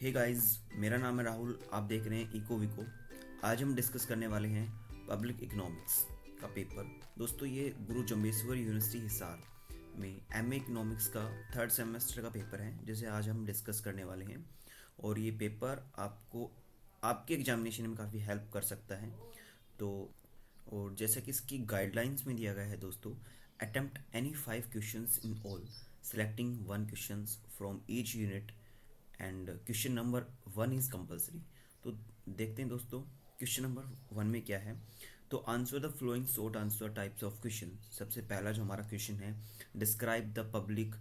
Hey guys, मेरा नाम है राहुल। आप देख रहे हैं इको विको। आज हम डिस्कस करने वाले हैं पब्लिक इकोनॉमिक्स का पेपर। दोस्तों, ये गुरु जम्बेश्वर यूनिवर्सिटी हिसार में एमए इकोनॉमिक्स का थर्ड सेमेस्टर का पेपर है, जिसे आज हम डिस्कस करने वाले हैं। और ये पेपर आपको आपके एग्जामिनेशन में काफ़ी हेल्प कर सकता है। तो और जैसा कि इसकी गाइडलाइंस में दिया गया है दोस्तों, attempt any 5 questions in all, selecting 1 questions from each unit and question number 1 is compulsory. तो देखते हैं दोस्तों, क्वेश्चन नंबर 1 में क्या है। तो answer the flowing short answer types of question. सबसे पहला जो हमारा क्वेश्चन है, describe the public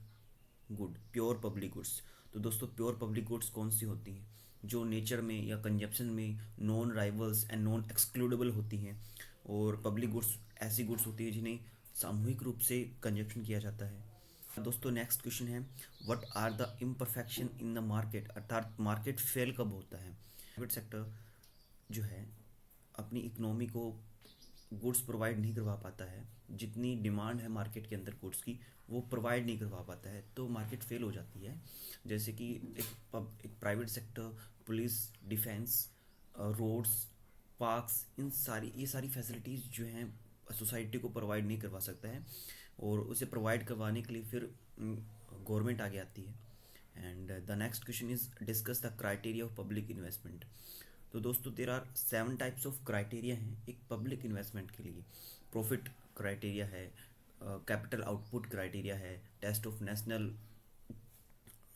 good, pure public goods. तो दोस्तों, प्योर पब्लिक गुड्स कौन सी होती हैं? जो नेचर में या कंजप्शन में non rivals and non excludable होती हैं। और पब्लिक गुड्स ऐसी गुड्स होती है जिन्हें सामूहिक रूप से कंजप्शन किया जाता है। दोस्तों, नेक्स्ट क्वेश्चन है, what are the imperfection in the market, अर्थात मार्केट फेल कब होता है? प्राइवेट सेक्टर जो है अपनी इकोनॉमी को गुड्स प्रोवाइड नहीं करवा पाता है, जितनी डिमांड है मार्केट के अंदर गुड्स की वो प्रोवाइड नहीं करवा पाता है, तो मार्केट फेल हो जाती है। जैसे कि एक private sector police, defence, roads, parks, इन सारी ये सारी फैसिलिटीज़ जो हैं सोसाइटी को प्रोवाइड नहीं करवा सकता है। और उसे प्रोवाइड करवाने के लिए फिर गवर्नमेंट आगे आती है। And the next question is, discuss the criteria of public investment. तो दोस्तों, there are 7 types of criteria हैं एक पब्लिक इन्वेस्टमेंट के लिए। प्रॉफिट क्राइटेरिया है, कैपिटल आउटपुट क्राइटेरिया है, test of national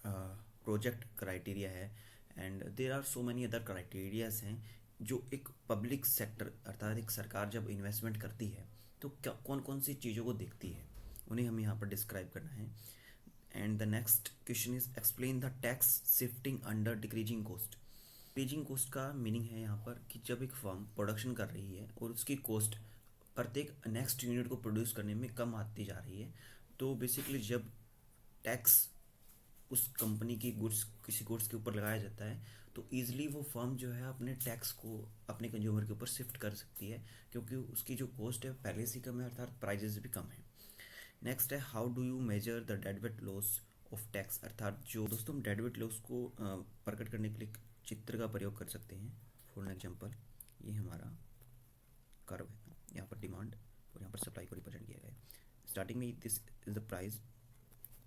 project criteria है, and there are so many other criterias हैं जो एक पब्लिक सेक्टर अर्थात एक सरकार जब इन्वेस्टमेंट करती है तो क्या कौन कौन सी चीज़ों को देखती है, उन्हें हमें यहाँ पर डिस्क्राइब करना है। And the next question is, explain the tax shifting under decreasing cost. Decreasing cost का मीनिंग है यहाँ पर कि जब एक फर्म प्रोडक्शन कर रही है और उसकी कॉस्ट प्रत्येक नेक्स्ट यूनिट को प्रोड्यूस करने में कम आती जा रही है, तो बेसिकली जब टैक्स उस कंपनी की गुड्स किसी गुड्स के ऊपर लगाया जाता है तो ईजिली वो फर्म जो है अपने टैक्स को अपने कंज्यूमर के ऊपर शिफ्ट कर सकती है, क्योंकि उसकी जो कॉस्ट है पहले से कम है, अर्थात प्राइजेस भी कम है। नेक्स्ट है, how do you measure the deadweight loss of tax, अर्थात जो दोस्तों हम डेडवेट लॉस को प्रकट करने के लिए एक चित्र का प्रयोग कर सकते हैं। फॉर एन एग्जाम्पल, ये हमारा कर्व है, यहाँ पर डिमांड और यहाँ पर सप्लाई को रिप्रेजेंट किया गया है। स्टार्टिंग में this is the price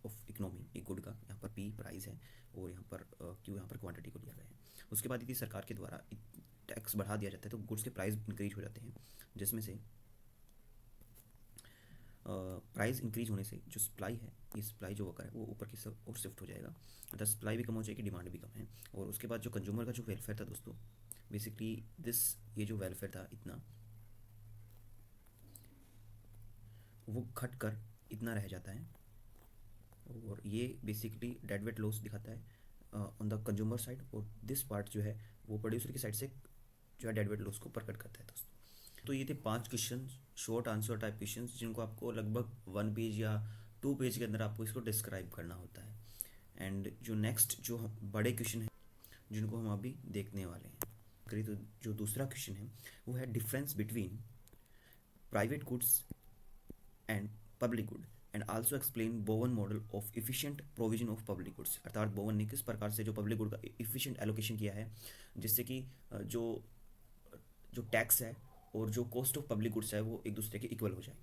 of economy, एक गुड का, यहाँ पर पी प्राइस है और यहाँ पर क्यू यहाँ पर क्वांटिटी को लिया गया है। उसके बाद यदि सरकार के द्वारा टैक्स बढ़ा दिया जाता है तो गुड्स के प्राइस इंक्रीज हो जाते हैं, जिसमें से प्राइस इंक्रीज होने से जो सप्लाई है, ये सप्लाई जो वर्कर है वो ऊपर की सब और शिफ्ट हो जाएगा, अर्थात सप्लाई भी कम हो जाएगी, डिमांड भी कम है। और उसके बाद जो कंज्यूमर का जो वेलफेयर था दोस्तों, बेसिकली ये जो वेलफेयर था इतना वो घट कर इतना रह जाता है। और ये बेसिकली डेडवेट लॉस दिखाता है ऑन द कंज्यूमर साइड, और दिस पार्ट जो है वो प्रोड्यूसर की साइड से जो है डेडवेट लॉस को प्रकट करता है दोस्तों। तो ये थे 5 question, short answer type question, जिनको आपको लगभग 1 पेज या 2 पेज के अंदर आपको इसको डिस्क्राइब करना होता है। एंड जो नेक्स्ट जो बड़े क्वेश्चन हैं जिनको हम अभी देखने वाले हैं, करिए तो जो दूसरा क्वेश्चन है वो है, difference between private goods and public good and also explain बोवन model of efficient provision of public goods. अर्थात बोवन ने किस प्रकार से जो पब्लिक गुड का इफिशिएंट एलोकेशन किया है, जिससे कि जो जो टैक्स है और जो कॉस्ट ऑफ पब्लिक गुड्स है वो एक दूसरे के इक्वल हो जाए।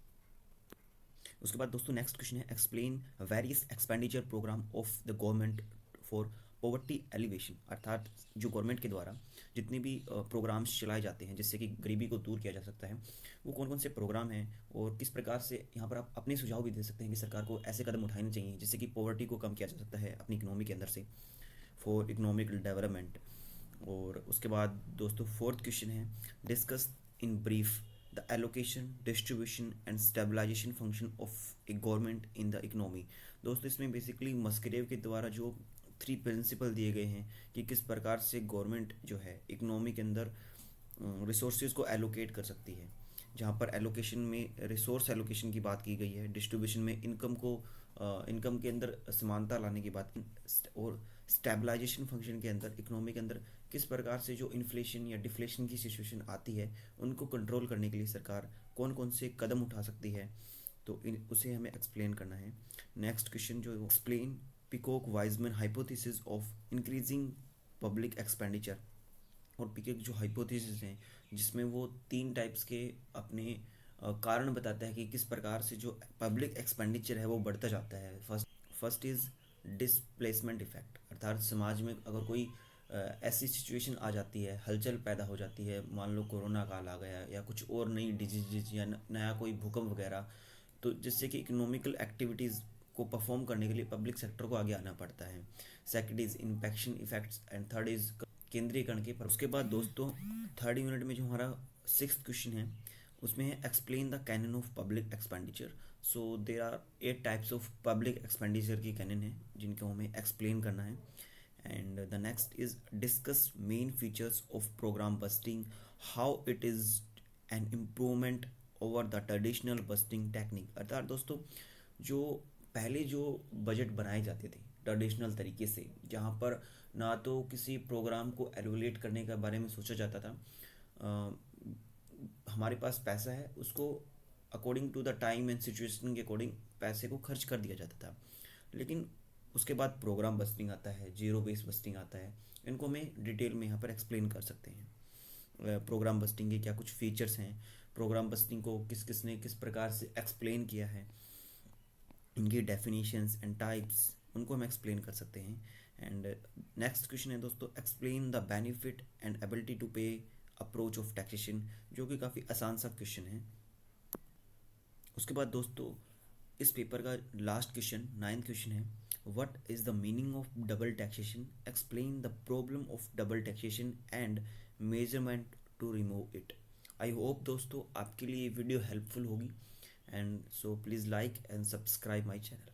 उसके बाद दोस्तों नेक्स्ट क्वेश्चन है, explain various expenditure programme of the government for poverty alleviation. अर्थात जो गवर्नमेंट के द्वारा जितने भी प्रोग्राम्स चलाए जाते हैं जिससे कि गरीबी को दूर किया जा सकता है, वो कौन कौन से प्रोग्राम हैं और किस प्रकार से, यहाँ पर आप अपने सुझाव भी दे सकते हैं कि सरकार को ऐसे कदम उठाने चाहिए जिससे कि पॉवर्टी को कम किया जा सकता है अपनी इकोनॉमी के अंदर से, फॉर इकोनॉमिक डेवलपमेंट। और उसके बाद दोस्तों फोर्थ क्वेश्चन है, discuss in brief the allocation, distribution and stabilisation function of a government in the economy. दोस्तों, इसमें बेसिकली मस्करेव के द्वारा जो 3 प्रिंसिपल दिए गए हैं कि किस प्रकार से गवर्नमेंट जो है इकोनॉमी के अंदर रिसोर्सेज को एलोकेट कर सकती है। जहाँ पर एलोकेशन में रिसोर्स एलोकेशन की बात की गई है, डिस्ट्रीब्यूशन में इनकम के अंदर समानता लाने की बात, और स्टेबलाइजेशन फंक्शन के अंदर इकोनॉमी के अंदर किस प्रकार से जो इन्फ्लेशन या डिफ्लेशन की सिचुएशन आती है उनको कंट्रोल करने के लिए सरकार कौन कौन से कदम उठा सकती है, तो उसे हमें एक्सप्लेन करना है। नेक्स्ट क्वेश्चन जो explain Peacock Wiseman hypothesis of increasing public expenditure और पीके की जो हाइपोथेसिस हैं, जिसमें वो 3 टाइप्स के अपने कारण बताता है कि किस प्रकार से जो पब्लिक एक्सपेंडिचर है वो बढ़ता जाता है। फर्स्ट इज़ डिस्प्लेसमेंट इफेक्ट, अर्थात समाज में अगर कोई ऐसी सिचुएशन आ जाती है, हलचल पैदा हो जाती है, मान लो कोरोना काल आ गया या कुछ और नई डिजीज या नया कोई भूकंप वगैरह, तो जिससे कि इकोनॉमिकल एक्टिविटीज़ को परफॉर्म करने के लिए पब्लिक सेक्टर को आगे आना पड़ता है। Second is infection effects and third is केंद्रीकरण के। पर उसके बाद दोस्तों थर्ड यूनिट में जो हमारा 6th क्वेश्चन है उसमें है explain the canon of public expenditure. So there are 8 types of public expenditure की कैनन है जिनको हमें एक्सप्लेन करना है। And the next is discuss main features of programme budgeting, how it is an improvement over the traditional budgeting technique. अर्थात दोस्तों जो पहले जो बजट बनाए जाते थे ट्रेडिशनल तरीके से, जहाँ पर ना तो किसी प्रोग्राम को एवेलुएट करने के बारे में सोचा जाता था, हमारे पास पैसा है उसको according to the time and situation के अकॉर्डिंग पैसे को खर्च कर दिया जाता था। लेकिन उसके बाद प्रोग्राम बस्टिंग आता है, जीरो बेस बस्टिंग आता है, इनको हमें डिटेल में यहाँ पर एक्सप्लेन कर सकते हैं। प्रोग्राम बस्टिंग के क्या कुछ फीचर्स हैं, प्रोग्राम बस्टिंग को किस किस ने किस प्रकार से एक्सप्लेन किया है, इनकी डेफिनेशंस एंड टाइप्स, उनको हम एक्सप्लेन कर सकते हैं। एंड नेक्स्ट क्वेश्चन है दोस्तों explain the benefit and ability to pay approach of taxation, जो कि काफ़ी आसान सा क्वेश्चन है। उसके बाद दोस्तों इस पेपर का लास्ट क्वेश्चन 9th क्वेश्चन है what is the meaning of double taxation, explain the problem of double taxation and measurement to remove it. I hope दोस्तों आपके लिए वीडियो हेल्पफुल होगी, and so please like and subscribe my channel.